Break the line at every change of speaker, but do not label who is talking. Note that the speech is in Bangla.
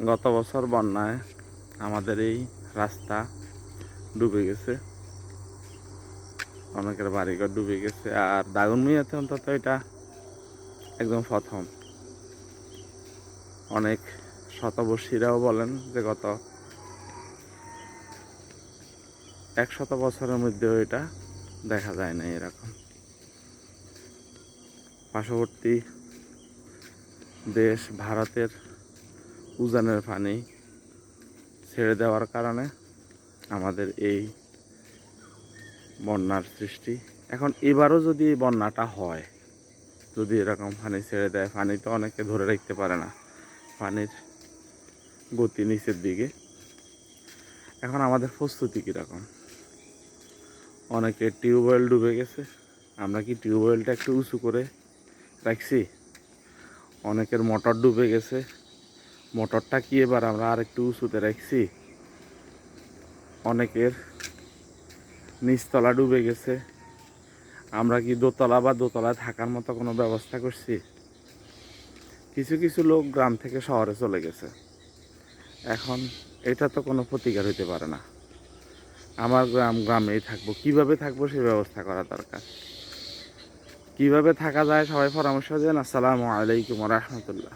গত বছর বন্যায় আমাদের এই রাস্তা ডুবে গেছে, অনেকের বাড়িঘর ডুবে গেছে। আর দাগনভূঞাতে অন্তত এটা একদম প্রথম। অনেক শতবর্ষীরাও বলেন যে গত 100 বছরের মধ্যেও এটা দেখা যায় না এরকম। পার্শ্ববর্তী দেশ ভারতের উজানের পানি ছেড়ে দেওয়ার কারণে আমাদের এই বন্যার সৃষ্টি। এখন এবারও যদি এই বন্যাটা হয়, যদি এরকম পানি ছেড়ে দেয়, পানি তো অনেকে ধরে রাখতে পারে না, পানির গতি নিচের দিকে। এখন আমাদের প্রস্তুতি কীরকম? অনেকে টিউবওয়েল ডুবে গেছে, আমরা কি টিউবওয়েলটা একটু উঁচু করে রাখছি? অনেকের মোটর ডুবে গেছে, মোটরটা কি এবার আমরা আর একটু উঁচুতে রাখছি? অনেকের নিচতলা ডুবে গেছে, আমরা কি দোতলা বা দোতলায় থাকার মতো কোনো ব্যবস্থা করছি? কিছু কিছু লোক গ্রাম থেকে শহরে চলে গেছে। এখন এটা তো কোনো প্রতিকার হইতে পারে না। আমার গ্রামেই থাকবো, কিভাবে থাকবো সে ব্যবস্থা করা দরকার। কিভাবে থাকা যায় সবাই পরামর্শ দেন। আসসালামু আলাইকুম ওয়া রাহমাতুল্লাহ।